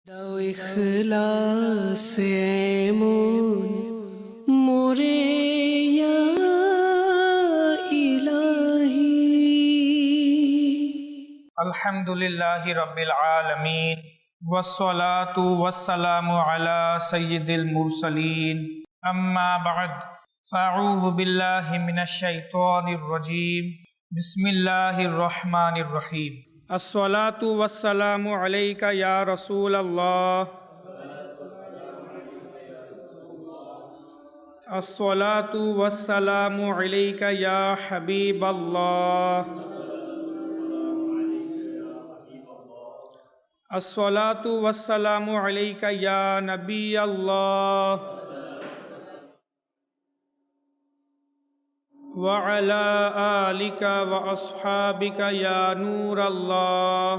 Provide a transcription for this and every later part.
দাও ইখলাসে এমন মোরে ইয়া ইলাহি। আলহামদুলিল্লাহি রাব্বিল আলামিন ওয়াসসালাতু ওয়াসসালামু আলা সাইয়্যিদিল মুরসালিন আম্মা বা'দ ফাআউযু বিল্লাহি মিনাশ শাইতানির রাজীম বিসমিল্লাহির রহমানির রহিম। আসসালাতু ওয়াসসালামু আলাইকা ইয়া রাসূলাল্লাহ আসসালাতু ওয়াসসালামু আলাইকা ইয়া হাবিবাল্লাহ আসসালাতু ওয়াসসালামু আলাইকা ইয়া নবিয়াল্লাহ ওয়া আলা আলিকা ওয়া আসহাবিকা ইয়া নূরাল্লাহ।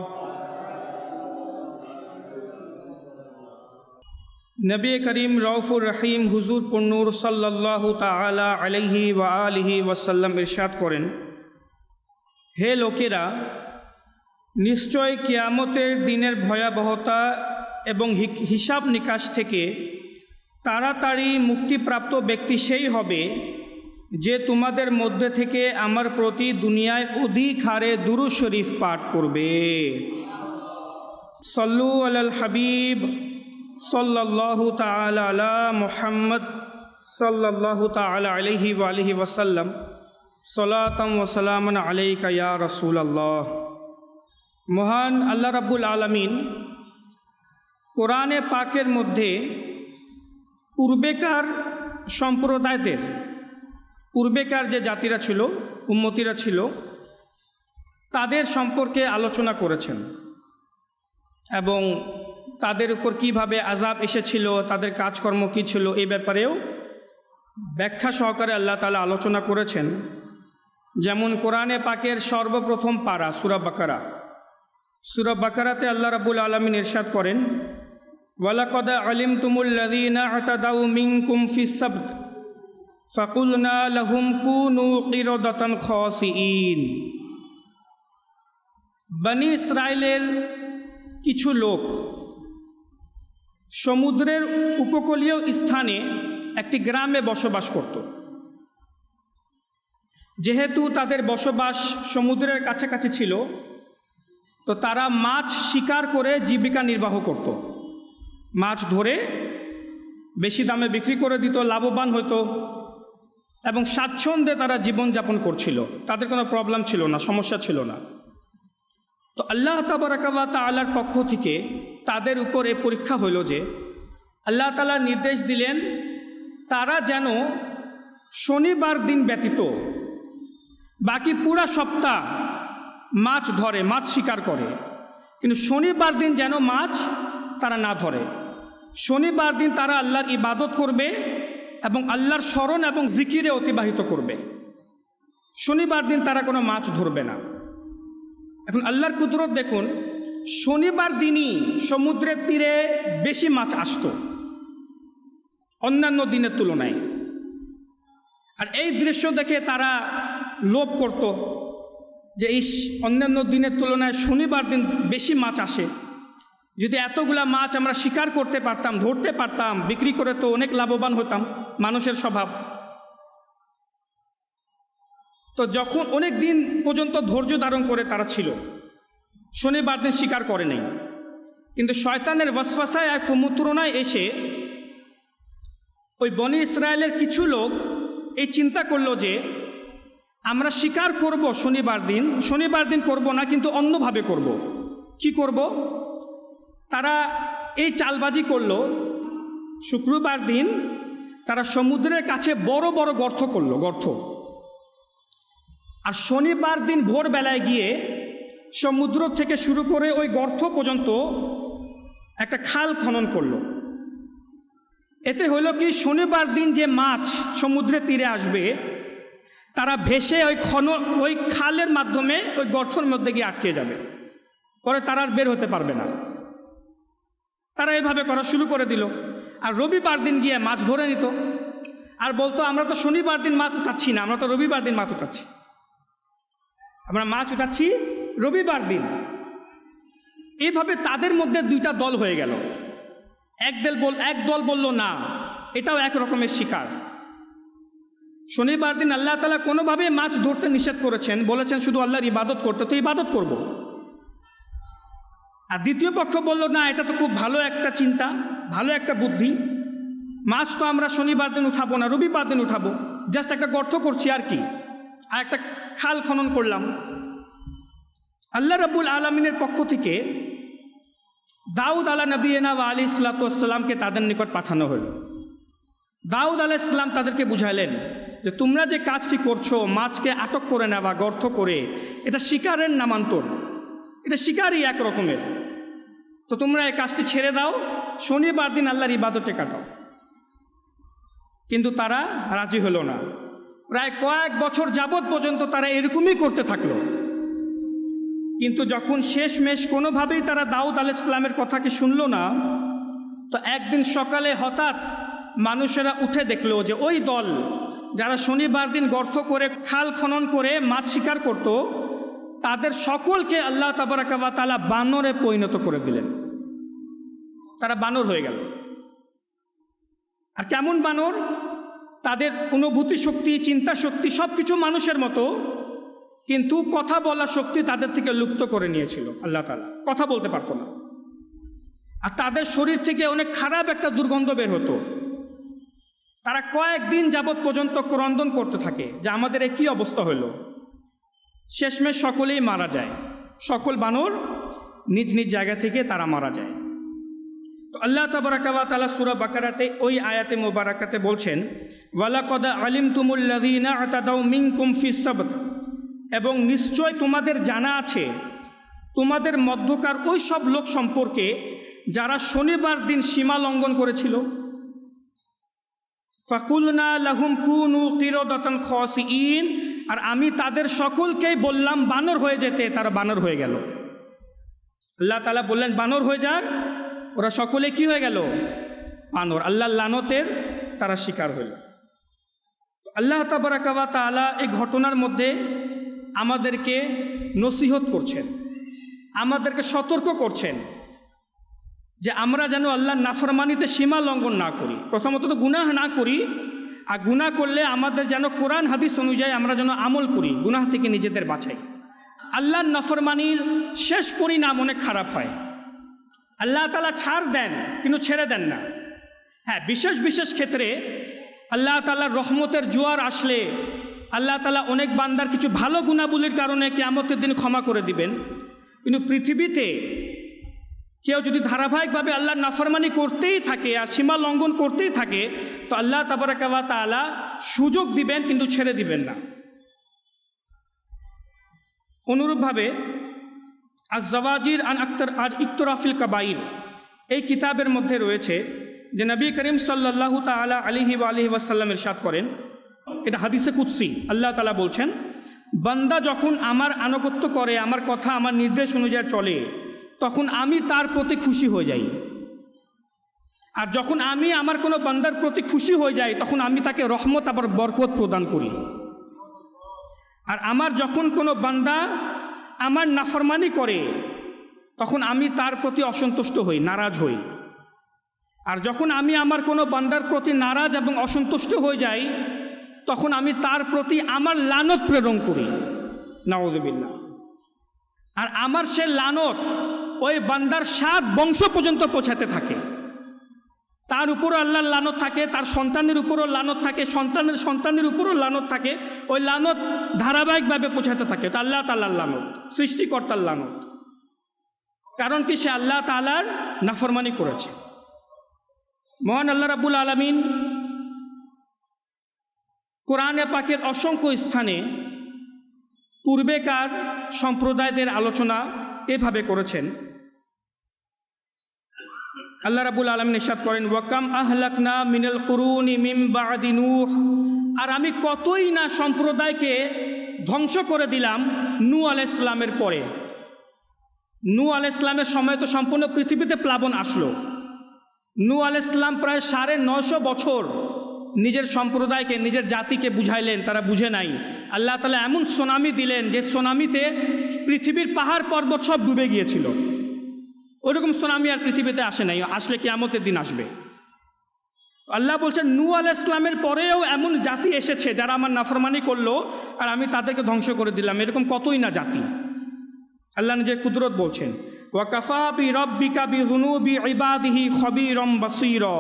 নবী করিম রউফুর রহিম হুজুর পুন্নুর সাল্লাল্লাহু তাআলা আলাইহি ওয়া আলিহি ওয়াসাল্লাম ইরশাদ করেন, হে লোকেরা, নিশ্চয় কিয়ামতের দিনের ভয়াবহতা এবং হিসাব নিকাশ থেকে তাড়াতাড়ি মুক্তিপ্রাপ্ত ব্যক্তি সেই হবে যে তোমাদের মধ্যে থেকে আমার প্রতি দুনিয়ায় অধিক হারে দুরূদ শরীফ পাঠ করবে। সল্লু আলাল হাবিব সাল্লাল্লাহু তাআলা আলা মুহাম্মদ সাল্লাল্লাহু তাআলা আলাইহি ওয়া আলিহি ওয়াসাল্লাম সালাতাম ওয়া সালামান আলাইকা ইয়া রাসূলুল্লাহ। মহান আল্লাহ রাব্বুল আলামিন কোরআনে পাকের মধ্যে পূর্বেকার যে জাতিরা ছিল, উম্মতিরা ছিল, তাদের সম্পর্কে আলোচনা করেছেন এবং তাদের উপর কিভাবে আযাব এসেছিল, তাদের কাজকর্ম কী ছিল, এই ব্যাপারেও ব্যাখ্যা সহকারে আল্লাহ তাআলা আলোচনা করেছেন। যেমন কোরআনে পাকের সর্বপ্রথম পারা সূরা বাকারা, সূরা বাকারাতে আল্লাহ রাব্বুল আলামিন ইরশাদ করেন, ওয়ালাকাদ আলিমতুমুল্লাযীনা আতাদাউ মিনকুম ফিস সাবত ফাকুলনা লাহুম কুনু কিরাদাতান খাসিঈন। বনি ইসরাইলের কিছু লোক সমুদ্রের উপকূলীয় স্থানে একটি গ্রামে বসবাস করত। যেহেতু তাদের বসবাস সমুদ্রের কাছাকাছি ছিল, তো তারা মাছ শিকার করে জীবিকা নির্বাহ করত। মাছ ধরে বেশি দামে বিক্রি করে দিত, লাভবান হতো এবং স্বাচ্ছন্দ্যে তারা জীবনযাপন করছিল। তাদের কোনো প্রবলেম ছিল না, সমস্যা ছিল না। তো আল্লাহ তাবারাকা ওয়া তাআলার পক্ষ থেকে তাদের উপর এই পরীক্ষা হইল যে আল্লাহ তাআলা নির্দেশ দিলেন তারা যেন শনিবার দিন ব্যতীত বাকি পুরা সপ্তাহ মাছ ধরে, মাছ শিকার করে, কিন্তু শনিবার দিন যেন মাছ তারা না ধরে। শনিবার দিন তারা আল্লাহর ইবাদত করবে এবং আল্লাহর স্মরণ এবং জিকিরে অতিবাহিত করবে। শনিবার দিন তারা কোনো মাছ ধরবে না। এখন আল্লাহর কুদরত দেখুন, শনিবার দিনই সমুদ্রের তীরে বেশি মাছ আসতো অন্যান্য দিনের তুলনায়। আর এই দৃশ্য দেখে তারা লোভ করত যে এই অন্যান্য দিনের তুলনায় শনিবার দিন বেশি মাছ আসে, যদি এতগুলা মাছ আমরা শিকার করতে পারতাম, ধরতে পারতাম, বিক্রি করে তো অনেক লাভবান হতাম। মানুষের স্বভাব। তো যখন অনেক দিন পর্যন্ত ধৈর্য ধারণ করে তারা ছিল, শনিবার দিন শিকার করে নাই, কিন্তু শয়তানের ওয়াসওয়াসায় এক কুমন্ত্রণায় এসে ওই বনি ইসরায়েলের কিছু লোক এই চিন্তা করলো যে আমরা শিকার করব শনিবার দিন করব না, কিন্তু অন্যভাবে করব। কি করব? তারা এই চালবাজি করলো, শুক্রবার দিন তারা সমুদ্রের কাছে বড় বড় গর্ত করলো, আর শনিবার দিন ভোরবেলায় গিয়ে সমুদ্র থেকে শুরু করে ওই গর্ত পর্যন্ত একটা খাল খনন করলো। এতে হলো কি, শনিবার দিন যে মাছ সমুদ্রের তীরে আসবে তারা ভেসে ওই খালের মাধ্যমে ওই গর্তের মধ্যে গিয়ে আটকে যাবে, পরে তারা আর বের হতে পারবে না। তারা এভাবে করা শুরু করে দিল। আর রবিবার দিন গিয়ে মাছ ধরে নিত আর বলতো, আমরা তো শনিবার দিন মাছ উঠাচ্ছি না, আমরা তো রবিবার দিন মাছ উঠাচ্ছি, আমরা মাছ উঠাচ্ছি রবিবার দিন। এইভাবে তাদের মধ্যে দুইটা দল হয়ে গেল। এক দল বলল না, এটাও এক রকমের শিকার। শনিবার দিন আল্লাহ তাআলা কোনোভাবেই মাছ ধরতে নিষেধ করেছেন, বলেছেন শুধু আল্লাহর ইবাদত করতে, তো ইবাদত করব। আর দ্বিতীয় পক্ষ বলল না, এটা তো খুব ভালো একটা চিন্তা, ভালো একটা বুদ্ধি, মাছ তো আমরা শনিবার দিন উঠাবো না, রবিবার দিন উঠাবো, জাস্ট একটা গর্ত করছি আর কি, আর একটা খাল খনন করলাম। আল্লাহ রাব্বুল আলামিনের পক্ষ থেকে দাউদ আলা নবিয়িনা ওয়া আলাইহিস সালাতু ওয়াস সালামকে তাদের নিকট পাঠানো হলো। দাউদ আলাইহিস সালাম তাদেরকে বুঝাইলেন যে তোমরা যে কাজটি করছো, মাছকে আটক করে নেওয়া, গর্ত করে, এটা শিকারের নামান্তর, এটা শিকারই এক রকমের। তো তোমরা এই কাজটি ছেড়ে দাও, শনিবার দিন আল্লাহর ইবাদতে কাটাও। কিন্তু তারা রাজি হলো না। প্রায় কয়েক বছর যাবৎ পর্যন্ত তারা এরকমই করতে থাকলো। কিন্তু যখন শেষমেশ কোনোভাবেই তারা দাউদ আলাইহিস সালামের কথাকে শুনল না, তো একদিন সকালে হঠাৎ মানুষেরা উঠে দেখলো যে ওই দল যারা শনিবার দিন গর্ত করে খাল খনন করে মাছ শিকার করত, তাদের সকলকে আল্লাহ তাবারাকা ওয়া তাআলা বানরে পরিণত করে দিলেন। তারা বানর হয়ে গেল। আর কেমন বানর? তাদের অনুভূতি শক্তি, চিন্তা শক্তি সব কিছু মানুষের মতো, কিন্তু কথা বলা শক্তি তাদের থেকে লুপ্ত করে নিয়েছিল আল্লাহ তাআলা, কথা বলতে পারতো না। আর তাদের শরীর থেকে অনেক খারাপ একটা দুর্গন্ধ বের হতো। তারা কয়েকদিন যাবৎ পর্যন্ত ক্রন্দন করতে থাকে যে আমাদের এই কী অবস্থা হলো। শেষমেশ সকলেই মারা যায়, সকল বানর নিজ নিজ জায়গা থেকে তারা মারা যায়। তো আল্লাহ তাবারাকা ওয়া তাআলা সূরা বাকারাতে ওই আয়াতে মুবারাকাতে বলছেন, ওয়ালাকাদ আলিমতুমুল্লাযীনা আতাদাউ মিনকুম ফিস সাবত, এবং নিশ্চয় তোমাদের জানা আছে তোমাদের মধ্যকার ওই সব লোক সম্পর্কে যারা শনিবার দিন সীমা লঙ্ঘন করেছিল। ফাকুলনা লাহুম কুনু কিরাদাতান খাসিঈন, আর আমি তাদের সকলকেই বললাম বানর হয়ে যেতে, তারা বানর হয়ে গেল। আল্লাহ তাআলা বললেন বানর হয়ে যাক, ওরা সকলে কি হয়ে গেল? বানর। আল্লাহর লানতের তারা শিকার হইল। আল্লাহ তাবারাকা ওয়া তাআলা এই ঘটনার মধ্যে আমাদেরকে নসিহত করছেন, আমাদেরকে সতর্ক করছেন যে আমরা যেন আল্লাহর নাফরমানিতে সীমা লঙ্ঘন না করি। প্রথমত তো গুনাহ না করি, আর গুনাহ করলে আমাদের যেন কোরআন হাদিস অনুযায়ী আমরা যেন আমল করি, গুনাহ থেকে নিজেদের বাঁচাই। আল্লাহর নাফরমানির শেষ পরিণাম অনেক খারাপ হয়। আল্লাহ তাআলা ছাড় দেন কিন্তু ছেড়ে দেন না। হ্যাঁ, বিশেষ বিশেষ ক্ষেত্রে আল্লাহ তাআলার রহমতের জোয়ার আসলে আল্লাহ তাআলা অনেক বান্দার কিছু ভালো গুনাহগুলির কারণে কিয়ামতের দিন ক্ষমা করে দিবেন। কিন্তু পৃথিবীতে কেউ যদি ধারাবাহিকভাবে আল্লাহর নাফরমানি করতেই থাকে আর সীমা লঙ্ঘন করতেই থাকে, তো আল্লাহ তাবারাকা ওয়া তাআলা সুযোগ দিবেন কিন্তু ছেড়ে দিবেন না। অনুরূপভাবে আজ-জাওয়াজির আন আক্তার আর ইকতরাফিল কাবাইর এই কিতাবের মধ্যে রয়েছে যে নবী করিম সাল্লাল্লাহু তাআলা আলাইহি ওয়া আলিহি ওয়াসাল্লাম ইরশাদ করেন, এটা হাদিসে কুদসি, আল্লাহ তাআলা বলছেন, বান্দা যখন আমার আনুগত্য করে, আমার কথা আমার নির্দেশ অনুযায়ী চলে, তখন আমি তার প্রতি খুশি হয়ে যাই। আর যখন আমি আমার কোনো বান্দার প্রতি খুশি হয়ে যাই, তখন আমি তাকে রহমত আবার বরকত প্রদান করি। আর আমার যখন কোনো বান্দা আমার নাফরমানি করে, তখন আমি তার প্রতি অসন্তুষ্ট হই, নারাজ হই। আর যখন আমি আমার কোনো বান্দার প্রতি নারাজ এবং অসন্তুষ্ট হয়ে যাই, তখন আমি তার প্রতি আমার লানত প্রেরণ করি, নাউযুবিল্লাহ। আর আমার সে লানত ওই বান্দার 7 বংশ পর্যন্ত পৌঁছাতে থাকে। তার উপরও আল্লাহর লানত থাকে, তার সন্তানের উপরও লানত থাকে, সন্তানের সন্তানের উপরও লানত থাকে। ওই লানত ধারাবাহিকভাবে পৌঁছাতে থাকে। তা আল্লাহ তাআলার লানত, সৃষ্টিকর্তার লানত। কারণ কি? সে আল্লাহ তাআলার নাফরমানি করেছে। মহান আল্লাহ রাব্বুল আলামিন কোরআনে পাকের অসংখ্য স্থানে পূর্বেকার সম্প্রদায়দের আলোচনা এভাবে করেছেন। আল্লাহ রাব্বুল আলামিন ইরশাদ করেন, ওয়াকাম আহলাকনা মিনাল কুরুনি মিন বাদি নূহ, আর আমি কতই না সম্প্রদায়কে ধ্বংস করে দিলাম নূহ আলাইহিস সালামের পরে। নূহ আলাইহিস সালামের সময় তো সম্পূর্ণ পৃথিবীতে প্লাবন আসলো। নূহ আলাইহিস সালাম প্রায় 950 বছর নিজের সম্প্রদায়কে, নিজের জাতিকে বুঝাইলেন, তারা বুঝে নাই। আল্লাহ তাআলা এমন সুনামি দিলেন যে সুনামিতে পৃথিবীর পাহাড় পর্বত সব ডুবে গিয়েছিল। ওরকম সুনামি আর পৃথিবীতে আসে নাই, আসলে কিয়ামতের দিন আসবে। আল্লাহ বলছেন নূহ আলাইহিস সালামের পরেও এমন জাতি এসেছে যারা আমার নাফরমানি করলো আর আমি তাদেরকে ধ্বংস করে দিলাম। এরকম কতই না জাতি। আল্লাহ নিজের কুদরত বলছেন, ওয়া কাফা বিরাব্বিকা বিযুনুবি ইবাদিহি খবীরাম বাসীরা,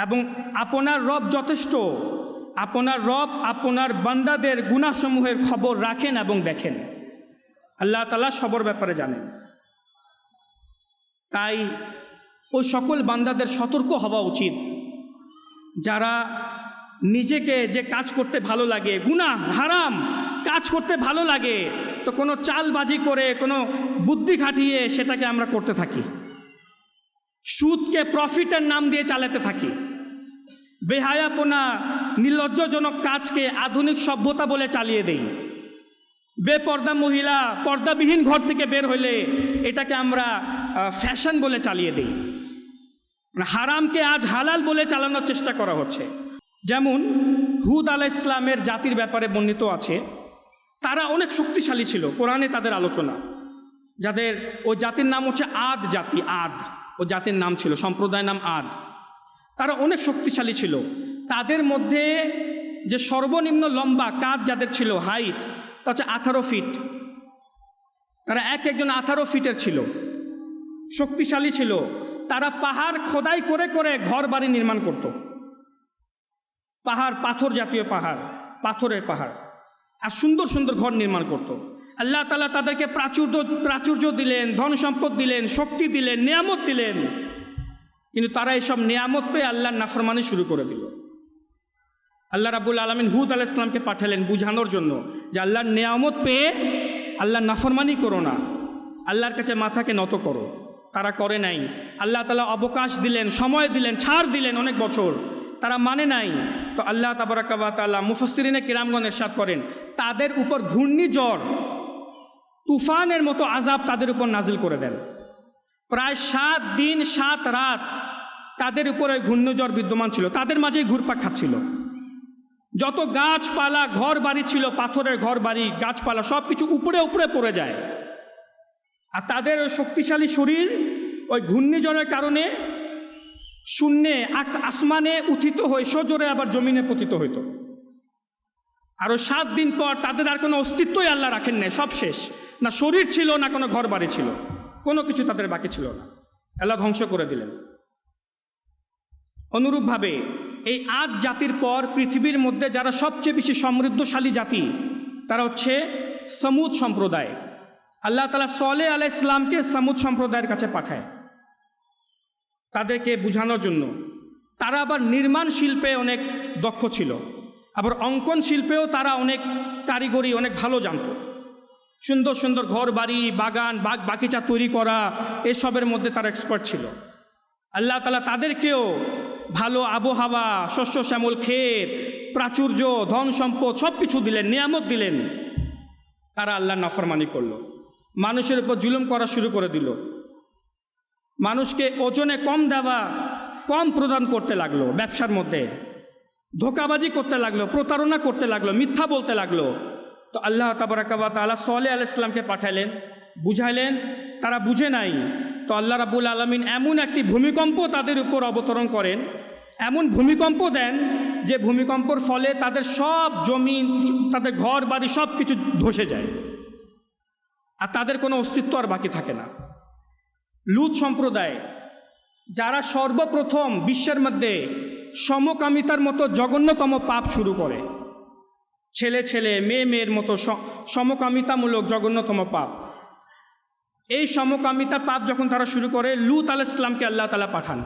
এবং আপনার রব যথেষ্ট, আপনার রব আপনার বান্দাদের গুনাহসমূহের খবর রাখেন এবং দেখেন। আল্লাহ তাআলা সবার ব্যাপারে জানেন। তাই ওই সকল বান্দাদের সতর্ক হওয়া উচিত যারা নিজেকে যে কাজ করতে ভালো লাগে, গুনাহ হারাম কাজ করতে ভালো লাগে, তো কোনো চালবাজি করে কোনো বুদ্ধি খাটিয়ে সেটাকে আমরা করতে থাকি, সুদকে প্রফিটের নাম দিয়ে চালাতে থাকি, বেহায়াপনা নির্লজ্জজনক কাজকে আধুনিক সভ্যতা বলে চালিয়ে দেই, বেপর্দা মহিলা পর্দাবিহীন ঘর থেকে বের হলে এটাকে আমরা ফ্যাশন বলে চালিয়ে দিই, হারামকে আজ হালাল বলে চালানোর চেষ্টা করা হচ্ছে। যেমন হুদ আলাইহিস সালামের জাতির ব্যাপারে বর্ণিত আছে, তারা অনেক শক্তিশালী ছিল, কোরআনে তাদের আলোচনা, যাদের ওই জাতির নাম হচ্ছে আদ জাতি, আদ ও জাতির নাম ছিল, সম্প্রদায়ের নাম আদ। তারা অনেক শক্তিশালী ছিল। তাদের মধ্যে যে সর্বনিম্ন লম্বা কাঁধ যাদের ছিল, হাইট, তা হচ্ছে 18 ফিট। তারা একজন 18 ফিটের ছিল, শক্তিশালী ছিল। তারা পাহাড় খোদাই করে করে ঘর বাড়ি নির্মাণ করত, পাহাড়, পাথর জাতীয় পাহাড়, পাথরের পাহাড়, আর সুন্দর সুন্দর ঘর নির্মাণ করত। আল্লাহ তাআলা তাদেরকে প্রাচুর্য দিলেন, ধন সম্পদ দিলেন, শক্তি দিলেন, নিয়ামত দিলেন, কিন্তু তারা এইসব নিয়ামত পেয়ে আল্লাহর নাফরমানি শুরু করে দিল। আল্লাহ রাব্বুল আলামিন হুদ আলাইহিস সালামকে পাঠালেন বুঝানোর জন্য যে আল্লাহর নিয়ামত পেয়ে আল্লাহর নাফরমানি করো না, আল্লাহর কাছে মাথাকে নত করো। তারা করে নাই। আল্লাহ তাআলা অবকাশ দিলেন, সময় দিলেন, ছাড় দিলেন অনেক বছর, তারা মানে নাই। তো আল্লাহ তাবারাকা ওয়া তাআলা মুফাসসিরিনে কিরামগণ ইরশাদ করেন, তাদের উপর ঘূর্ণিঝড় তুফানের মতো আযাব তাদের উপর নাজিল করে দেন। প্রায় 7 দিন 7 রাত তাদের উপরে ঘূর্ণিঝড় বিদ্যমান ছিল, তাদের মাঝেই ঘুরপাক খাচ্ছিল। যত গাছপালা ঘর বাড়ি ছিল, পাথরের ঘর বাড়ি গাছপালা সব কিছু উপরে উপরে পড়ে যায়। আর তাদের ওই শক্তিশালী শরীর ওই ঘূর্ণিঝড়ের কারণে শূন্যে আসমানে উত্থিত হয়ে সজোরে আবার জমিনে পতিত হইত। আরও 7 দিন পর তাদের আর কোনো অস্তিত্বই আল্লাহ রাখেন নাই, সব শেষ। না শরীর ছিল, না কোনো ঘর বাড়ি ছিল, কোনো কিছু তাদের বাকি ছিল না, আল্লাহ ধ্বংস করে দিলেন। অনুরূপভাবে এই আদ জাতির পর পৃথিবীর মধ্যে যারা সবচেয়ে বেশি সমৃদ্ধশালী জাতি, তারা হচ্ছে সমুদ সম্প্রদায়। আল্লাহ তাআলা সালেহ আলাইহিস সালামকে সমুদ সম্প্রদায়ের কাছে পাঠায় তাদেরকে বুঝানোর জন্য। তারা আবার নির্মাণ শিল্পে অনেক দক্ষ ছিল, আবার অঙ্কন শিল্পেও তারা অনেক কারিগরি, অনেক ভালো জানত। সুন্দর সুন্দর ঘর বাড়ি, বাগান, বাগ বাগিচা তৈরি করা, এসবের মধ্যে তারা এক্সপার্ট ছিল। আল্লাহ তাআলা তাদেরকেও ভালো আবহাওয়া, শস্য শ্যামল ক্ষেত, প্রাচুর্য, ধন সম্পদ সব কিছু দিলেন, নিয়ামত দিলেন। তারা আল্লাহর নাফরমানি করলো, মানুষের উপর জুলুম করা শুরু করে দিল, মানুষকে ওজনে কম দেওয়া, কম প্রদান করতে লাগলো, ব্যবসার মধ্যে ধোঁকাবাজি করতে লাগলো, প্রতারণা করতে লাগলো, মিথ্যা বলতে লাগলো। তো আল্লাহ তাবারাকা ওয়া তাআলা সালেহ আলাইহিস সালামকে পাঠালেন, বুঝাইলেন, তারা বুঝে নাই। তো আল্লাহ রাব্বুল আলামিন এমন একটি ভূমিকম্প তাদের উপর অবতরণ করেন, এমন ভূমিকম্প দেন যে ভূমিকম্পর ফলে তাদের সব জমি, তাদের ঘর বাড়ি সব কিছু ধসে যায়, আর তাদের কোনো অস্তিত্ব আর বাকি থাকে না। লূত সম্প্রদায়, যারা সর্বপ্রথম বিশ্বের মধ্যে সমকামিতার মতো জঘন্যতম পাপ শুরু করে, ছেলে ছেলে মেয়ে মেয়ের মতো সমকামিতামূলক জঘন্যতম পাপ, এই সমকামিতা পাপ যখন তারা শুরু করে, লূত আলাইহিস সালামকে আল্লাহ তাআলা পাঠান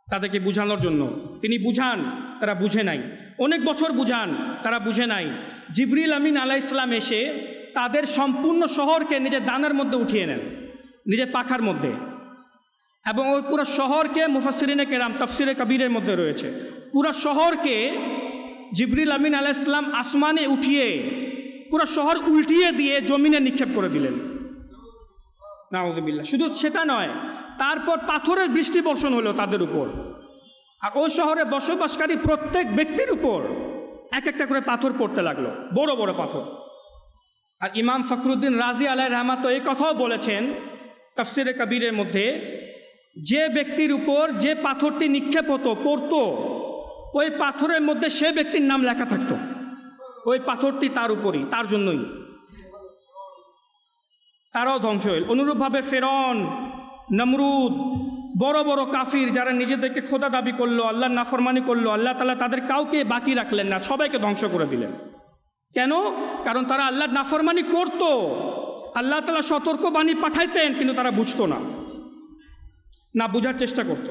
তাদেরকে বুঝানোর জন্য। তিনি বুঝান, তারা বুঝে নাই, অনেক বছর বুঝান, তারা বুঝে নাই। জিবরিল আমিন আলাইহিস সালাম এসে তাদের সম্পূর্ণ শহরকে নিজের দানার মধ্যে উঠিয়ে নেন, নিজের পাখার মধ্যে, এবং ওই পুরো শহরকে, মুফাসসিরিনে কেরাম তাফসিরে কবিরের মধ্যে রয়েছে, পুরো শহরকে জিবরিল আমিন আলাইহিস সালাম আসমানে উঠিয়ে পুরো শহর উল্টিয়ে দিয়ে জমিনে নিক্ষেপ করে দিলেন। নাউযুবিল্লাহ। শুধু সেটা নয়, তারপর পাথরের বৃষ্টি বর্ষণ হলো তাদের উপর, আর ওই শহরে বসবাসকারী প্রত্যেক ব্যক্তির উপর এক একটা করে পাথর পড়তে লাগলো, বড় বড় পাথর। আর ইমাম ফখরুদ্দিন রাজি আলাইহির রহমাত এই কথাও বলেছেন, তাফসিরে কবিরের মধ্যে, যে ব্যক্তির উপর যে পাথরটি নিক্ষেপ পড়তো ওই পাথরের মধ্যে সে ব্যক্তির নাম লেখা থাকতো, ওই পাথরটি তার উপরই, তার জন্যই তারাও ধ্বংস হইল। অনুরূপভাবে ফেরন, নমরুদ, বড় বড় কাফির যারা নিজেদেরকে খোদা দাবি করলো, আল্লাহর নাফরমানি করলো, আল্লাহ তাআলা তাদের কাউকে বাকি রাখলেন না, সবাইকে ধ্বংস করে দিলেন। কেন? কারণ তারা আল্লাহর নাফরমানি করত, আল্লাহ তাআলা সতর্কবাণী পাঠাইতেন, কিন্তু তারা বুঝতো না, বুঝার চেষ্টা করত।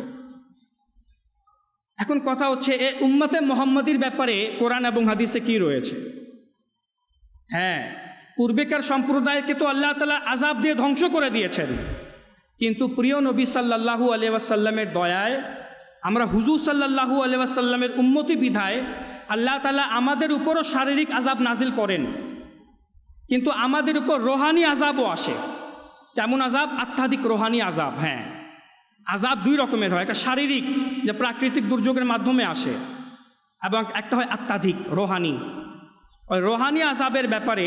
এখন কথা হচ্ছে, এ উম্মতে মুহাম্মাদির ব্যাপারে কোরআন এবং হাদিসে কি রয়েছে? হ্যাঁ, পূর্বেকার সম্প্রদায়কে তো আল্লাহ তাআলা আযাব দিয়ে ধ্বংস করে দিয়েছেন, কিন্তু প্রিয় নবী সাল্লাল্লাহু আলাইহি ওয়াসাল্লামের দয়ায়, আমরা হুজুর সাল্লাল্লাহু আলাইহি ওয়াসাল্লামের উম্মতি বিধায় আল্লাহ তাআলা আমাদের উপরও শারীরিক আযাব নাজিল করেন, কিন্তু আমাদের উপর রোহানি আযাবও আসে। কেমন আযাব? আধ্যাত্মিক রোহানি আযাব। হ্যাঁ, আযাব দুই রকমের হয়, একটা শারীরিক, যে প্রাকৃতিক দুর্যোগের মাধ্যমে আসে, এবং একটা হয় আধ্যাত্মিক রোহানি। ওই রোহানি আযাবের ব্যাপারে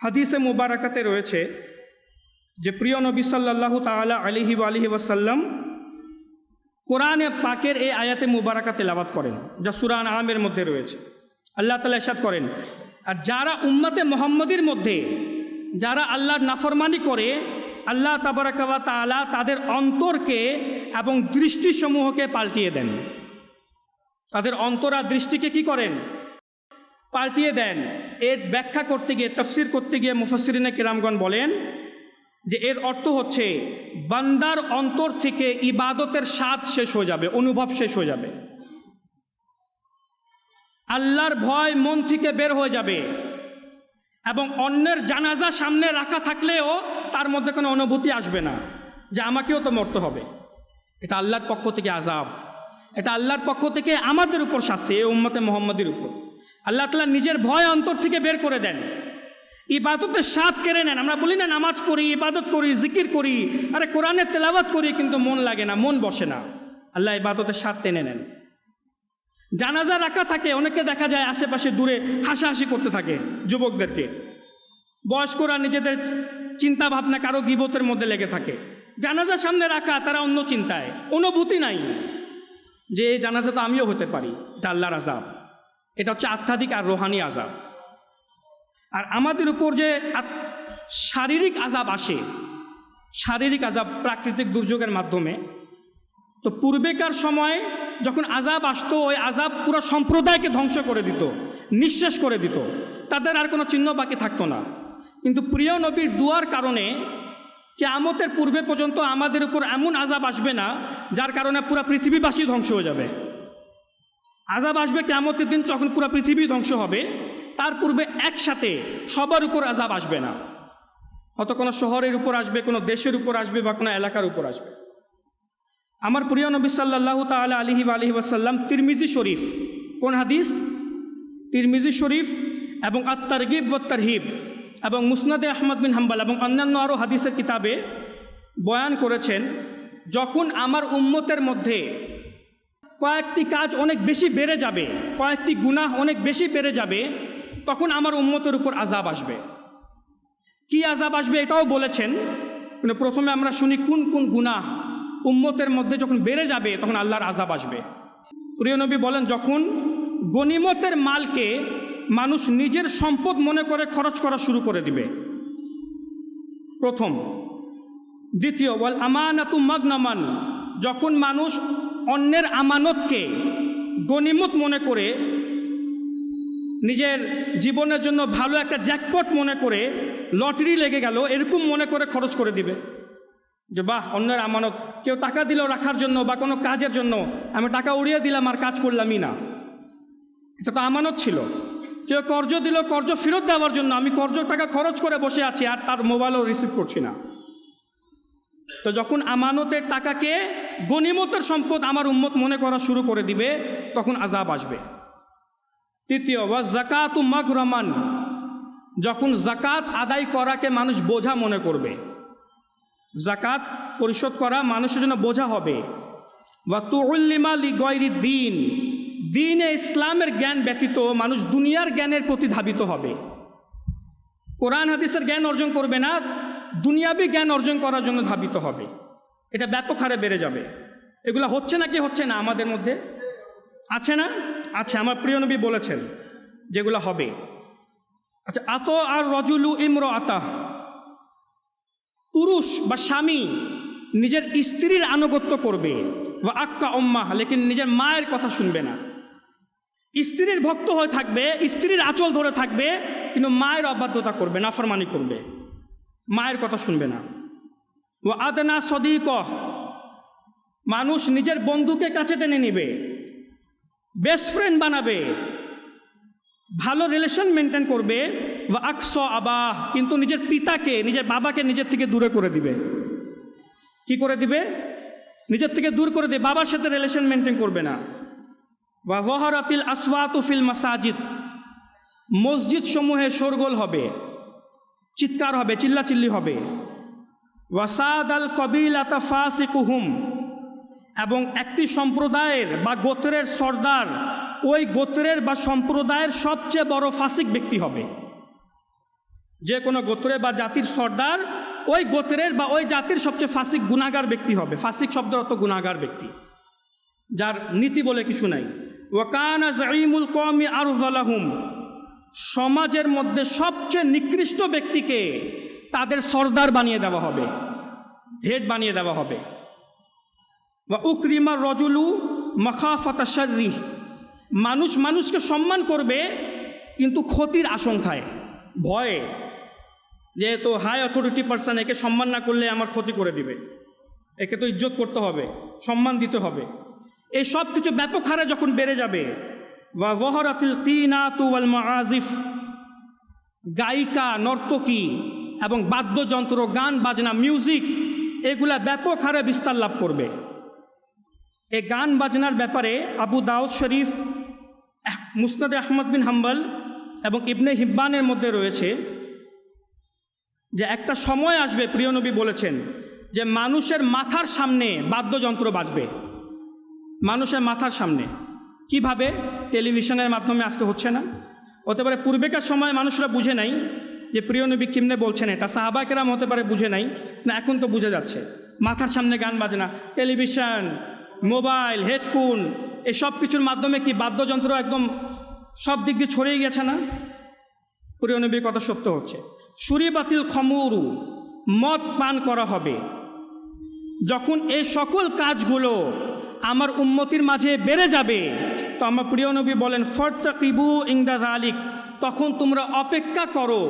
হাদিসে মুবারাকাতে রয়েছে যে প্রিয় নবী সাল্লাল্লাহু তাআলা আলাইহি ওয়াসাল্লাম কোরআনে পাকের এই আয়াতে মুবারাকা তেলাওয়াত করেন, যা সূরা আনআমের মধ্যে রয়েছে। আল্লাহ তাআলা ইরশাদ করেন, আর যারা উম্মতে মুহাম্মাদির মধ্যে যারা আল্লাহর নাফরমানি করে, আল্লাহ তাবারাকা ওয়া তাআলা তাদের অন্তরকে এবং দৃষ্টিসমূহকে পাল্টিয়ে দেন। তাদের অন্তর আর দৃষ্টিকে কি করেন? পাল্টিয়ে দেন। এর ব্যাখ্যা করতে গিয়ে, তাফসীর করতে গিয়ে মুফাসসিরিনে কিরামগণ বলেন যে এর অর্থ হচ্ছে বান্দার অন্তর থেকে ইবাদতের স্বাদ শেষ হয়ে যাবে, অনুভব শেষ হয়ে যাবে, আল্লাহর ভয় মন থেকে বের হয়ে যাবে, এবং অন্যের জানাজা সামনে রাখা থাকলেও তার মধ্যে কোনো অনুভূতি আসবে না যে আমাকেও তো মরতে হবে। এটা আল্লাহর পক্ষ থেকে আযাব, এটা আল্লাহর পক্ষ থেকে আমাদের উপর শাস্তি, এই উম্মতে মুহাম্মাদির উপর। আল্লাহ তাআলা নিজের ভয় অন্তর থেকে বের করে দেন, ইবাদতের স্বাদ কেড়ে নেন। আমরা বলি না, নামাজ পড়ি, ইবাদত করি, জিকির করি, আরে কোরআনের তেলাওয়াত করি, কিন্তু মন লাগে না, মন বসে না। আল্লাহ ইবাদতের স্বাদ টেনে নেন। জানাজা রাখা থাকে, অনেকে দেখা যায় আশেপাশে দূরে হাসাহাসি করতে থাকে, যুবকদেরকে, বয়স্করা নিজেদের চিন্তা ভাবনা কারো গীবতের মধ্যে লেগে থাকে। জানাজা সামনে রাখা, তারা অন্য চিন্তায়, অনুভূতি নাই যে এই জানাজা তো আমিও হতে পারি। এটা আল্লাহর আযাব, এটা হচ্ছে আধ্যাত্মিক আর রোহানি আযাব। আর আমাদের উপর যে শারীরিক আযাব আসে, শারীরিক আযাব প্রাকৃতিক দুর্যোগের মাধ্যমে, তো পূর্বেকার সময় যখন আযাব আসতো, ওই আযাব পুরো সম্প্রদায়কে ধ্বংস করে দিত, নিঃশেষ করে দিত, তাদের আর কোনো চিহ্ন বাকি থাকতো না। কিন্তু প্রিয় নবীর দুয়ার কারণে কিয়ামতের পূর্বে পর্যন্ত আমাদের উপর এমন আযাব আসবে না যার কারণে পুরো পৃথিবীবাসী ধ্বংস হয়ে যাবে। আযাব আসবে কিয়ামতের দিন, যখন পুরো পৃথিবী ধ্বংস হবে, তার পূর্বে একসাথে সবার উপর আযাব আসবে না। হয়তো কোনো শহরের উপর আসবে, কোনো দেশের উপর আসবে, বা কোনো এলাকার উপর আসবে। আমার প্রিয় নবী সাল্লাল্লাহু তাআলা আলাইহি ওয়াসাল্লাম তিরমিজি শরীফ, কোন হাদিস? তিরমিজি শরীফ এবং আত-তারগিব ওয়াত তারহিব এবং মুসনাদে আহমদ বিন হাম্বল এবং অন্যান্য আরও হাদিসের কিতাবে বয়ান করেছেন, যখন আমার উম্মতের মধ্যে কয়েকটি কাজ অনেক বেশি বেড়ে যাবে, কয়েকটি গুনাহ অনেক বেশি বেড়ে যাবে, তখন আমার উম্মতের উপর আযাব আসবে। কি আযাব আসবে এটাও বলেছেন, কিন্তু প্রথমে আমরা শুনি কোন কোন গুনাহ উম্মতের মধ্যে যখন বেড়ে যাবে তখন আল্লাহর আযাব আসবে। প্রিয় নবী বলেন, যখন গনিমতের মালকে মানুষ নিজের সম্পদ মনে করে খরচ করা শুরু করে দিবে, প্রথম। দ্বিতীয়, ওয়াল আমানাতু মাগনামান, যখন মানুষ অন্যের আমানতকে গনিমত মনে করে নিজের জীবনের জন্য ভালো একটা জ্যাকপট মনে করে, লটারি লেগে গেল এরকম মনে করে খরচ করে দিবে, যে বাহ, অন্যের আমানত, কেউ টাকা দিল রাখার জন্য বা কোনো কাজের জন্য, আমি টাকা উড়িয়ে দিলাম আর কাজ করলামই না, এটা তো আমানত ছিল। কেউ কর্জ দিল কর্জ ফেরত দেওয়ার জন্য, আমি কর্জ টাকা খরচ করে বসে আছি আর তার মোবাইলও রিসিভ করছি না। তো যখন আমানতের টাকাকে গনিমতের সম্পদ আমার উম্মত মনে করা শুরু করে দিবে, তখন আযাব আসবে। তৃতীয়, ওয়া যাকাতু মাগরামান, যখন যাকাত আদায় করাকে মানুষ বোঝা মনে করবে, যাকাত পরিশোধ করা মানুষের জন্য বোঝা হবে। ওয়া তুউল্লিমা লিগায়রি দ্বীন, দ্বীনে ইসলামের জ্ঞান ব্যতীত মানুষ দুনিয়ার জ্ঞানের প্রতি ধাবিত হবে, কোরআন হাদিসের জ্ঞান অর্জন করবে না, দুনিয়াবি জ্ঞান অর্জন করার জন্য ধাবিত হবে। এটা ব্যাপক হারে বেড়ে যাবে। এগুলো হচ্ছে না কি হচ্ছে না আমাদের মধ্যে? আছে না? আছে। আমার প্রিয় নবী বলেছেন যেগুলো হবে। আচ্ছা, আত আর রজুলু ইমরাতা, পুরুষ বা স্বামী নিজের স্ত্রীর আনুগত্য করবে, বা আক্কা উম্মাহ, লেকিন নিজের মায়ের কথা শুনবে না। স্ত্রীর ভক্ত হয়ে থাকবে, স্ত্রীর আঁচল ধরে থাকবে, কিন্তু মায়ের অবাধ্যতা করবে, নাফরমানি করবে, মায়ের কথা শুনবে না। ও আদনা সদিক, মানুষ নিজের বন্ধুকে কাছে টেনে নিবে, বেস্ট ফ্রেন্ড বানাবে, ভালো রিলেশন মেনটেন করবে। বা আকস আবাহ, কিন্তু নিজের পিতাকে, নিজের বাবাকে নিজের থেকে দূরে করে দিবে। কি করে দিবে? নিজের থেকে দূর করে দিবে, বাবার সাথে রিলেশন মেনটেন করবে না। বা ওয়াহরাতিল আসওয়াতু ফিল মাসাজিদ, মসজিদ সমূহে শোরগোল হবে, চিৎকার হবে, চিল্লাচিল্লি হবে। ওয়াসাদ আল কবিলাতা ফাসিকুহুম, এবং একটি সম্প্রদায়ের বা গোত্রের সর্দার ওই গোত্রের বা সম্প্রদায়ের সবচেয়ে বড় ফাসিক ব্যক্তি হবে। যে কোনো গোত্রে বা জাতির সর্দার ওই গোত্রের বা ওই জাতির সবচেয়ে ফাসিক গুনাহগার ব্যক্তি হবে। ফাসিক শব্দের অর্থ গুনাহগার ব্যক্তি, যার নীতি বলে কিছু নাই। ওয়াকানা জাইমুল কওমি আরযালাহুম, সমাজের মধ্যে সবচেয়ে নিকৃষ্ট ব্যক্তিকে তাদের সর্দার বানিয়ে দেওয়া হবে, হেড বানিয়ে দেওয়া হবে। ওয়া উকরিমার রজুলু মাখাফাতা শাররিহ, মানুষ মানুষকে সম্মান করবে কিন্তু ক্ষতির আশঙ্কায়, ভয়ে, যেহেতু হাই অথরিটি পার্সন, একে সম্মান না করলে আমার ক্ষতি করে দিবে, একে তো ইজ্জত করতে হবে, সম্মান দিতে হবে। এই সব কিছু ব্যাপক হারে যখন বেড়ে যাবে। ওয়া ওয়াহরাতিল কিনাতু ওয়াল মাআজিফ, গায়িকা, নর্তকী এবং বাদ্যযন্ত্র, গান বাজনা, মিউজিক, এগুলা ব্যাপক হারে বিস্তার লাভ করবে। এই গান বাজনার ব্যাপারে আবু দাউদ শরীফ, মুসনাদে আহমদ বিন হাম্বল এবং ইবনে হিব্বানের মধ্যে রয়েছে যে একটা সময় আসবে, প্রিয় নবী বলেছেন, যে মানুষের মাথার সামনে বাদ্যযন্ত্র বাজবে, মানুষের মাথার সামনে। কিভাবে? টেলিভিশনের মাধ্যমে আজকে হচ্ছে না, হতে পারে পূর্বেকার সময় মানুষরা বুঝে নাই যে প্রিয় নবী কেমনে বলছেন এটা, সাহাবা কেরাম হতে পারে বুঝে নাই, না এখন তো বুঝে যাচ্ছে। মাথার সামনে গান বাজনা, টেলিভিশন, মোবাইল, হেডফোন, এই সব কিছুর মাধ্যমে কি বাদ্যযন্ত্র একদম সব দিক দিয়ে ছড়িয়ে গেছে না? প্রিয় নবীর কথা সত্য হচ্ছে। সুরিবাতিল খমুরু, মদ পান করা হবে। যখন এই সকল কাজগুলো আমার উম্মতির মাঝে বেড়ে যাবে, তো আমার প্রিয় নবী বলেন ফারতাকিবু ইনদা যালিক, তখন তোমরা অপেক্ষা করো,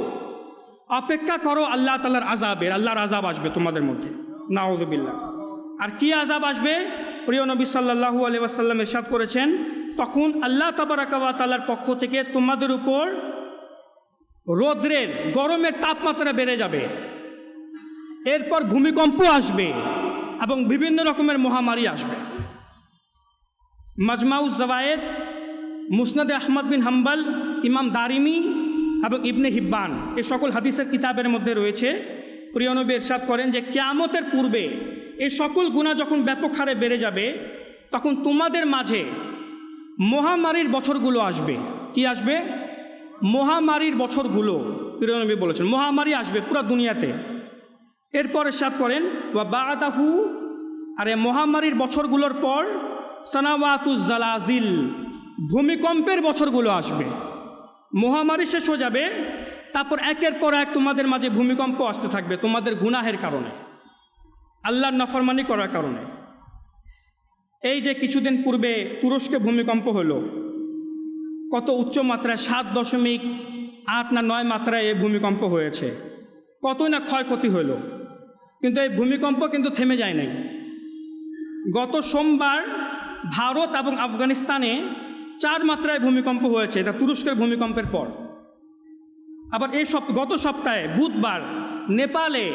অপেক্ষা করো আল্লাহ তাআলার আযাবের। আল্লাহর আযাব আসবে তোমাদের মধ্যে, নাউযুবিল্লাহ। আর কি আযাব আসবে? প্রিয় নবী সাল্লাল্লাহু আলাইহি ওয়াসাল্লাম ইরশাদ করেছেন, তখন আল্লাহ তাবারাকা ওয়া তাআলার পক্ষ থেকে তোমাদের উপর রৌদ্রের, গরমের তাপমাত্রা বেড়ে যাবে, এরপর ভূমিকম্প আসবে এবং বিভিন্ন রকমের মহামারী আসবে। মাজমাউজ জাওয়ায়েদ, মুসনাদে আহমদ বিন হাম্বল, ইমাম দারিমি এবং ইবনে হিব্বান, এই সকল হাদিসের কিতাবের মধ্যে রয়েছে। প্রিয় নবী ইরশাদ করেন যে কিয়ামতের পূর্বে এই সকল গুনাহ যখন ব্যাপক হারে বেড়ে যাবে, তখন তোমাদের মাঝে মহামারীর বছরগুলো আসবে। কি আসবে? মহামারীর বছরগুলো, প্রিয় নবী বলেছেন মহামারী আসবে পুরো দুনিয়াতে। এরপর ইরশাদ করেন ওয়া বা'দাহু, আর এই মহামারীর বছরগুলোর পর সানাওয়াতুজ জালাজিল, ভূমিকম্পের বছরগুলো আসবে। মহামারী শেষ হয়ে যাবে, তারপর একের পর এক তোমাদের মাঝে ভূমিকম্প আসতে থাকবে, তোমাদের গুনাহের কারণে, আল্লাহর নাফরমানি করার কারণে। এই যে কিছুদিন পূর্বে তুরস্কে ভূমিকম্প হলো, কত উচ্চ মাত্রায় 7.8 না 9 মাত্রায় এই ভূমিকম্প হয়েছে, কতই না ক্ষয়ক্ষতি হলো, কিন্তু এই ভূমিকম্প কিন্তু থেমে যায় নাই। গত সোমবার ভারত এবং আফগানিস্তানে 4 মাত্রায় ভূমিকম্প হয়েছে, এটা তুরস্কের ভূমিকম্পের পর। আবার গত সপ্তাহে বুধবার নেপালে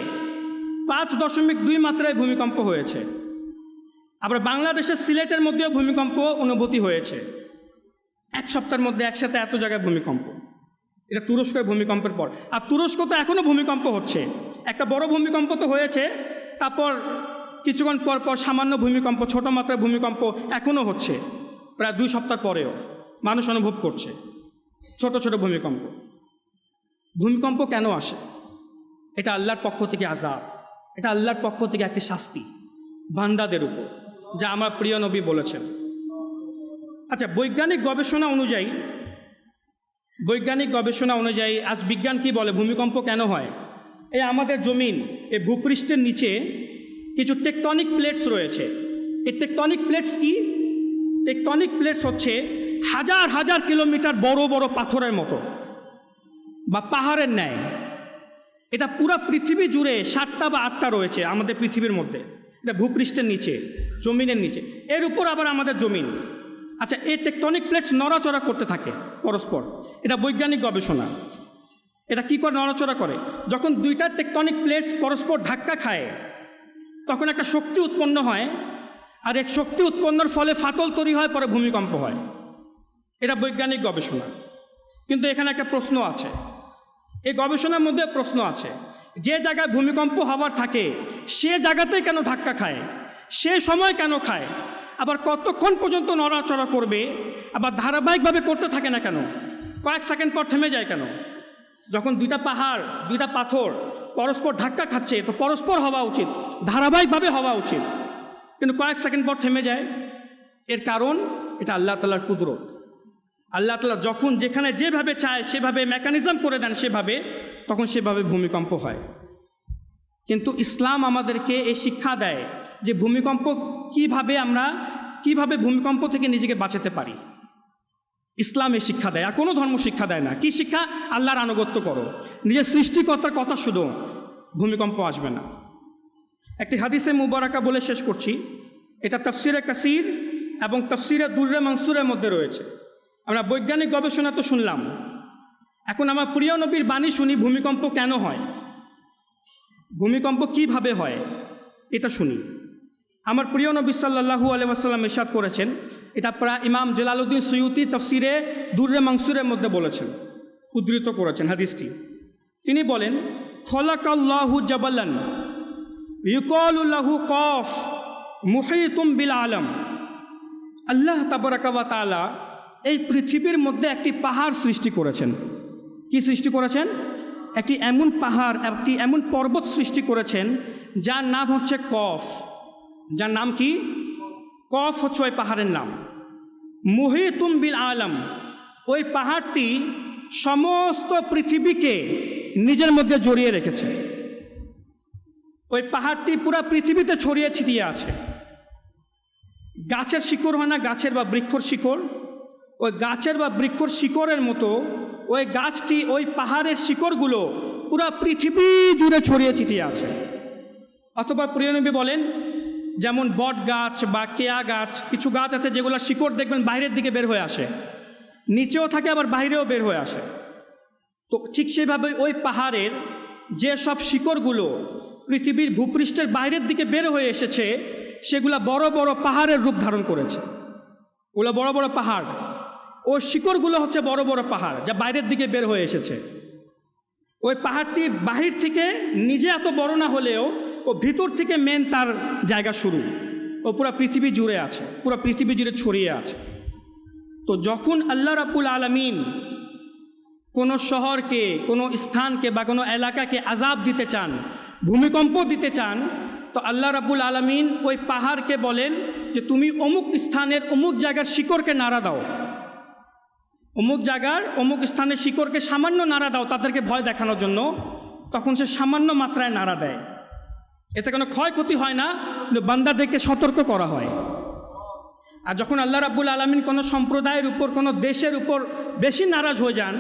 5.2 মাত্রায় ভূমিকম্প হয়েছে। আবার বাংলাদেশের সিলেটের মধ্যেও ভূমিকম্প অনুভূতি হয়েছে। এক সপ্তাহের মধ্যে একসাথে এত জায়গায় ভূমিকম্প, এটা তুরস্কের ভূমিকম্পের পর। আর তুরস্ক তো এখনও ভূমিকম্প হচ্ছে, একটা বড় ভূমিকম্প তো হয়েছে, তারপর কিছুক্ষণ পর পর সামান্য ভূমিকম্প, ছোটো মাত্রার ভূমিকম্প এখনও হচ্ছে, প্রায় 2 সপ্তাহ পরেও মানুষ অনুভব করছে ছোট ছোট ভূমিকম্প। ভূমিকম্প কেন আসে? এটা আল্লাহর পক্ষ থেকে আযাব, এটা আল্লাহর পক্ষ থেকে একটি শাস্তি বান্দাদের উপর, যা আমার প্রিয় নবী বলেছেন। আচ্ছা, বৈজ্ঞানিক গবেষণা অনুযায়ী আজ বিজ্ঞান কি বলে, ভূমিকম্প কেন হয়? এই আমাদের জমিন, এই ভূপৃষ্ঠের নিচে কিছু টেকটনিক প্লেটস রয়েছে। এই টেকটনিক প্লেটস কি? টেকটনিক প্লেটস হচ্ছে হাজার হাজার কিলোমিটার বড় বড় পাথরের মতো বা পাহাড়ের ন্যায়। এটা পুরো পৃথিবী জুড়ে 7টা বা 8টা রয়েছে আমাদের পৃথিবীর মধ্যে। এটা ভূপৃষ্ঠের নিচে, জমিনের নিচে, এর উপর আবার আমাদের জমিন। আচ্ছা, এই টেকটনিক প্লেটস নড়াচড়া করতে থাকে পরস্পর। এটা বৈজ্ঞানিক গবেষণা। এটা কি করে নড়াচড়া করে? যখন দুইটা টেকটনিক প্লেটস পরস্পর ধাক্কা খায়, তখন একটা শক্তি উৎপন্ন হয়, আর এক শক্তি উৎপন্নের ফলে ফাটল তৈরি হয়, পরে ভূমিকম্প হয়। এটা বৈজ্ঞানিক গবেষণা। কিন্তু এখানে একটা প্রশ্ন আছে, এই গবেষণার মধ্যে প্রশ্ন আছে, যে জায়গায় ভূমিকম্প হওয়ার থাকে সে জায়গাতেই কেন ধাক্কা খায়, সে সময় কেন খায়, আবার কতক্ষণ পর্যন্ত নড়াচড়া করবে, আবার ধারাবাহিকভাবে করতে থাকে না কেন, কয়েক সেকেন্ড পর থেমে যায় কেন? যখন দুইটা পাহাড়, দুইটা পাথর পরস্পর ধাক্কা খাচ্ছে, তো পরস্পর হওয়া উচিত, ধারাবাহিকভাবে হওয়া উচিত, কিন্তু কয়েক সেকেন্ড পর থেমে যায়। এর কারণ এটা আল্লাহ তাআলার কুদরত। আল্লাহ তাআলা যখন যেখানে যেভাবে চায় সেভাবে মেকানিজম করে দেন, তখন সেভাবে ভূমিকম্প হয়। কিন্তু ইসলাম আমাদেরকে এই শিক্ষা দেয় যে কিভাবে ভূমিকম্প থেকে নিজেকে বাঁচাতে পারি। ইসলাম এই শিক্ষা দেয়, আর কোনো ধর্ম শিক্ষা দেয় না। কি শিক্ষা? আল্লাহর আনুগত্য করো, নিজের সৃষ্টিকর্তার কথা শুধু, ভূমিকম্প আসবে না। একটি হাদিসে মুবারাকা বলে শেষ করছি। এটা তাফসিরে কাসির এবং তাফসিরে দুররে মানসুরের মধ্যে রয়েছে। আমরা বৈজ্ঞানিক গবেষণা তো শুনলাম, এখন আমার প্রিয় নবীর বাণী শুনি, ভূমিকম্প কেন হয়, ভূমিকম্প কিভাবে হয় এটা শুনি। আমার প্রিয় নবী সাল্লাল্লাহু আলাইহি ওয়াসাল্লাম ইরশাদ করেছেন, এটা প্রায় ইমাম জালালউদ্দিন সুয়ুতি তাফসিরে দুররে মানসুরের মধ্যে বলেছেন, উদ্ধৃত করেছেন হাদিসটি। তিনি বলেন, খলাকাল্লাহু জাবালান ইউকালু লাহু কফ মুহিতুম বিল আলম। আল্লাহ তাবারাকা ওয়া তাআলা এই পৃথিবীর মধ্যে একটি পাহাড় সৃষ্টি করেছেন। কি সৃষ্টি করেছেন? একটি এমন পাহাড়, একটি এমন পর্বত সৃষ্টি করেছেন যার নাম হচ্ছে কফ। যার নাম কি? কফ হচ্ছে ওই পাহাড়ের নাম। মুহিতুম বিল আলম, ওই পাহাড়টি সমস্ত পৃথিবীকে নিজের মধ্যে জড়িয়ে রেখেছে। ওই পাহাড়টি পুরো পৃথিবীতে ছড়িয়ে ছিটিয়ে আছে। গাছের শিকড় হয় না, গাছের বা বৃক্ষর শিকড়, ওই গাছের বা বৃক্ষর শিকড়ের মতো ওই গাছটি, ওই পাহাড়ের শিকড়গুলো পুরো পৃথিবী জুড়ে ছড়িয়ে ছিটিয়ে আছে। অথবা প্রিয় নবী বলেন, যেমন বট গাছ বা কেয়া গাছ, কিছু গাছ আছে যেগুলো শিকড় দেখবেন বাইরের দিকে বের হয়ে আসে, নিচেও থাকে আবার বাইরেও বের হয়ে আসে। তো ঠিক সেভাবে ওই পাহাড়ের যে সব শিকড়গুলো পৃথিবীর ভূপৃষ্ঠের বাইরের দিকে বের হয়ে এসেছে, সেগুলা বড় বড় পাহাড়ের রূপ ধারণ করেছে। ওগুলো বড় বড় পাহাড়, ওই শিকড়গুলো হচ্ছে বড় বড় পাহাড় যা বাইরের দিকে বের হয়ে এসেছে। ওই পাহাড়টি বাহির থেকে নিজে এত বড় না হলেও ও ভিতর থেকে মেন তার জায়গা শুরু, ও পুরো পৃথিবী জুড়ে আছে, পুরো পৃথিবী জুড়ে ছড়িয়ে আছে। তো যখন আল্লাহ রাব্বুল আলামিন কোনো শহরকে, কোনো স্থানকে বা কোনো এলাকাকে আযাব দিতে চান, ভূমিকম্প দিতে চান, তো আল্লাহ রাব্বুল আলামিন ওই পাহাড়কে বলেন যে তুমি অমুক স্থানের অমুক জায়গার শিকড়কে নাড়া দাও, অমুক জায়গার অমুক স্থানের শিকড়কে সামান্য নাড়া দাও তাদেরকে ভয় দেখানোর জন্য। তখন সে সামান্য মাত্রায় নাড়া দেয়, এতে কোনো ক্ষয়ক্ষতি হয় না, কিন্তু বান্দাদেরকে সতর্ক করা হয়। আর যখন আল্লাহ রাব্বুল আলামিন কোনো সম্প্রদায়ের উপর, কোনো দেশের উপর বেশি নারাজ হয়ে যান,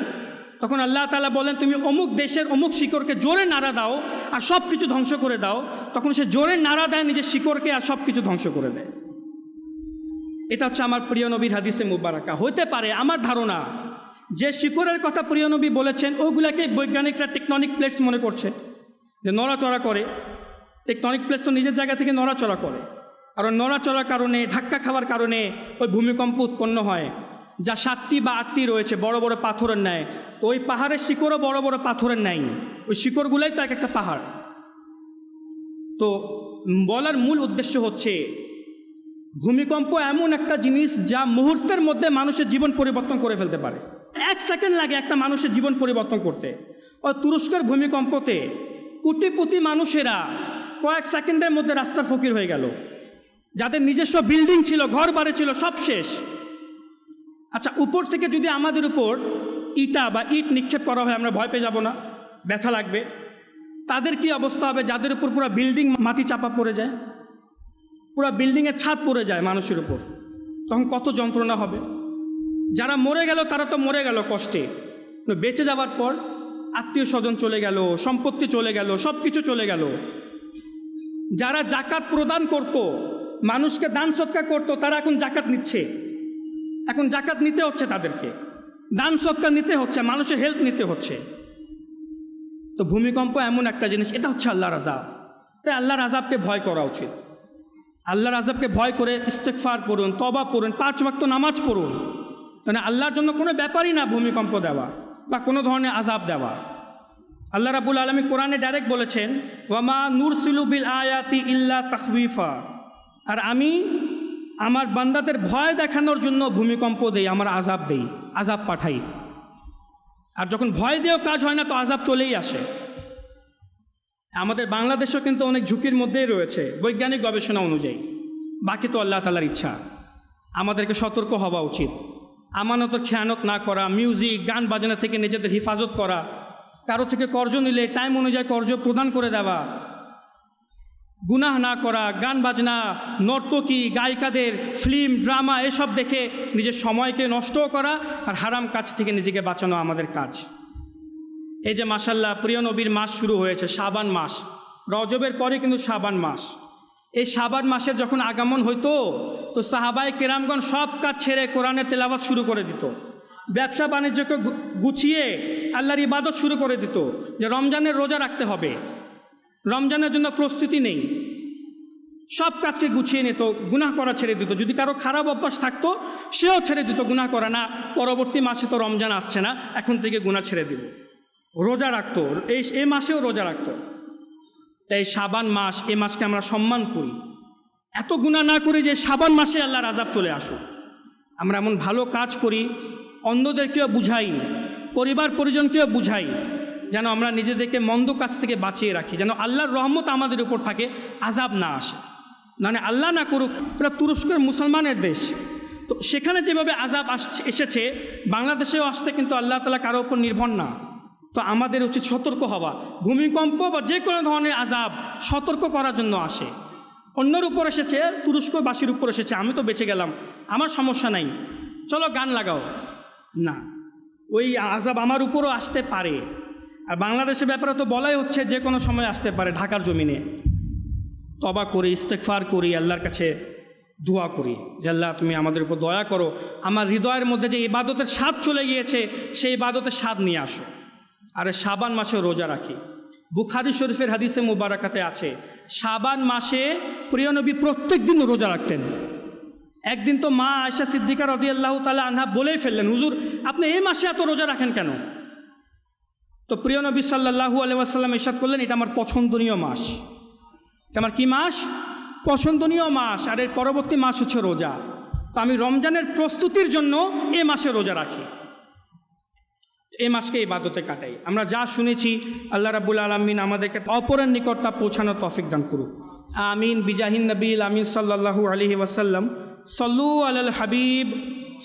তখন আল্লাহ তাআলা বলেন তুমি অমুক দেশের অমুক শিকড়কে জোরে নাড়া দাও আর সব কিছু ধ্বংস করে দাও। তখন সে জোরে নাড়া দেয় নিজের শিকড়কে আর সব কিছু ধ্বংস করে দেয়। এটা হচ্ছে আমার প্রিয় নবীর হাদিসে মুবারাকা। হতে পারে আমার ধারণা যে শিকড়ের কথা প্রিয় নবী বলেছেন ওইগুলাকে বৈজ্ঞানিকরা টেকটনিক প্লেটস মনে করছে, যে নড়াচড়া করে। টেকটনিক প্লেটস তো নিজের জায়গা থেকে নড়াচড়া করে, আর ওই নড়াচড়ার কারণে, ধাক্কা খাওয়ার কারণে ওই ভূমিকম্প উৎপন্ন হয়, যা 7টি বা 8টি রয়েছে বড় বড় পাথরের ন্যায়। তো ওই পাহাড়ের শিকড়ও বড় বড় পাথরের ন্যায়, ওই শিকড়গুলোই তো এক একটা পাহাড়। তো বলার মূল উদ্দেশ্য হচ্ছে ভূমিকম্প এমন একটা জিনিস যা মুহূর্তের মধ্যে মানুষের জীবন পরিবর্তন করে ফেলতে পারে। 1 সেকেন্ড লাগে একটা মানুষের জীবন পরিবর্তন করতে। ও তুরস্কের ভূমিকম্পতে কোটিপতি মানুষেরা কয়েক সেকেন্ডের মধ্যে রাস্তার ফকির হয়ে গেল, যাদের নিজস্ব বিল্ডিং ছিল, ঘর বাড়ি ছিল, সব শেষ। আচ্ছা, উপর থেকে যদি আমাদের উপর ইটা বা ইট নিক্ষেপ করা হয়, আমরা ভয় পেয়ে যাব না? ব্যথা লাগবে। তাদের কি অবস্থা হবে যাদের উপর পুরো বিল্ডিং মাটি চাপা পড়ে যায়, পুরো বিল্ডিংয়ের ছাদ পড়ে যায় মানুষের উপর, তখন কত যন্ত্রণা হবে। যারা মরে গেল তারা তো মরে গেল কষ্টে, বেঁচে যাওয়ার পর আত্মীয় স্বজন চলে গেল, সম্পত্তি চলে গেল, সব কিছু চলে গেল। যারা জাকাত প্রদান করত, মানুষকে দান সৎকার করত, তারা এখন জাকাত নিচ্ছে, এখন জাকাত নিতে হচ্ছে, তাদেরকে দান সৎকার নিতে হচ্ছে, মানুষের হেল্প নিতে হচ্ছে। তো ভূমিকম্প এমন একটা জিনিস, এটা হচ্ছে আল্লাহর আযাব। তাই আল্লাহর আযাবকে ভয় করা উচিত। আল্লাহর আযাবকে ভয় করে ইস্তেগফার পড়ুন, তওবা পড়ুন, 5 ওয়াক্ত নামাজ পড়ুন। মানে আল্লাহর জন্য কোনো ব্যাপারই না ভূমিকম্প দেওয়া বা কোনো ধরনের আযাব দেওয়া। আল্লাহ রাব্বুল আলামিন কোরআনে ডাইরেক্ট বলেছেন, ওয়ামা নুরসিলু বিল আয়াতি ইল্লা তাখওয়িফা, আর আমি আমার বান্দাদের ভয় দেখানোর জন্য ভূমিকম্প দেই, আমার আযাব দেই, আযাব পাঠাই। আর যখন ভয় দিয়েও কাজ হয় না, তো আযাব চলেই আসে। আমাদের বাংলাদেশও কিন্তু অনেক ঝুঁকির মধ্যেই রয়েছে বৈজ্ঞানিক গবেষণা অনুযায়ী। বাকি তো আল্লাহ তাআলার ইচ্ছা। আমাদেরকে সতর্ক হওয়া উচিত, আমানতের খেয়ানত না করা, মিউজিক গান বাজনা থেকে নিজেদের হেফাজত করা, কারো থেকে কর্জ নিলে টাইম অনুযায়ী কর্জ প্রদান করে দেওয়া, গুনাহ না করা, গান বাজনা, নর্তকী, গায়িকাদের ফিল্ম ড্রামা এসব দেখে নিজের সময়কে নষ্টও করা, আর হারাম কাজ থেকে নিজেকে বাঁচানো আমাদের কাজ। এই যে মাশাল্লাহ প্রিয় নবীর মাস শুরু হয়েছে, শাবান মাস, রজবের পরে কিন্তু শাবান মাস। এই শাবান মাসের যখন আগমন হইতো, তো সাহাবায়ে কেরামগণ সব কাজ ছেড়ে কোরআনের তেলাওয়াত শুরু করে দিত, ব্যবসা বাণিজ্যকে গুছিয়ে আল্লাহর ইবাদত শুরু করে দিত, যে রমজানের রোজা রাখতে হবে, রমজানের জন্য প্রস্তুতি নেই, সব কাজকে গুছিয়ে নিত, গুনাহ করা ছেড়ে দিত। যদি কারো খারাপ অভ্যাস থাকতো সেও ছেড়ে দিত, গুনাহ করা না, পরবর্তী মাসে তো রমজান আসছে না, এখন থেকে গুনাহ ছেড়ে দিব, রোজা রাখতো, এই মাসেও রোজা রাখতো। তাই শাবান মাস, এই মাসকে আমরা সম্মান করি, এত গুনাহ না করি যে শাবান মাসে আল্লাহর আযাব চলে আসুক। আমরা এমন ভালো কাজ করি, অন্যদেরকেও বুঝাই, পরিবার পরিজনকেও বুঝাই, যেন আমরা নিজেদেরকে মন্দ কাজ থেকে বাঁচিয়ে রাখি, যেন আল্লাহর রহমত আমাদের উপর থাকে, আযাব না আসে। মানে আল্লাহ না করুক, এটা তুরস্কের মুসলমানের দেশ, তো সেখানে যেভাবে আযাব এসেছে, বাংলাদেশেও আসতে কিন্তু আল্লাহ তাআলা কারো উপর নির্ভর না। তো আমাদের উচিত সতর্ক হওয়া। ভূমিকম্প বা যে কোনো ধরনের আযাব সতর্ক করার জন্য আসে। অন্যের উপর এসেছে, তুরস্কবাসীর উপর এসেছে, আমি তো বেঁচে গেলাম, আমার সমস্যা নাই, চলো গান লাগাও, না, ওই আযাব আমার উপরও আসতে পারে। আর বাংলাদেশের ব্যাপারে তো বলাই হচ্ছে যে কোনো সময় আসতে পারে। ঢাকার জমিনে তওবা করি, ইস্তেগফার করি, আল্লাহর কাছে দোয়া করি যে আল্লাহ তুমি আমাদের উপর দয়া করো, আমার হৃদয়ের মধ্যে যে ইবাদতের স্বাদ চলে গিয়েছে সেই ইবাদতের স্বাদ নিয়ে আসো। আর শাবান মাসে রোজা রাখি। বুখারী শরীফের হাদিসে মুবারাকাতে আছে, শাবান মাসে প্রিয় নবী প্রত্যেক দিন রোজা রাখতেন। একদিন তো মা আয়েশা সিদ্দিকা রাদিয়াল্লাহু তাআলা আনহা বলেই ফেললেন, হুজুর আপনি এই মাসে এত রোজা রাখেন কেন? তো প্রিয় নবী সাল্লাল্লাহু আলাইহি ওয়াসাল্লাম ইরশাদ করলেন, এটা আমার পছন্দনীয় মাস। এটা আমার কি মাস? পছন্দনীয় মাস। আর এর পরবর্তী মাস হচ্ছে রোজা। তো আমি রমজানের প্রস্তুতির জন্য এ মাসে রোজা রাখি, এই মাসকে ইবাদতে কাটাই। আমরা যা শুনেছি আল্লাহ রাব্বুল আলামিন আমাদেরকে অপরের নিকট তা পৌঁছানোর তৌফিক দান করুক। আমিন বিজাহিন নবীল আমিন সাল্লাল্লাহু আলাইহি ওয়াসাল্লাম। সল্লু আলাল হাবিব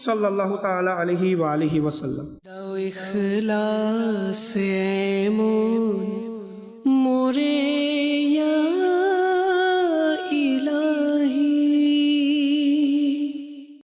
সাল্লাল্লাহু তাআলা আলাইহি ওয়া আলিহি ওয়াসাল্লাম। দাও ইখলাস এমন মোরে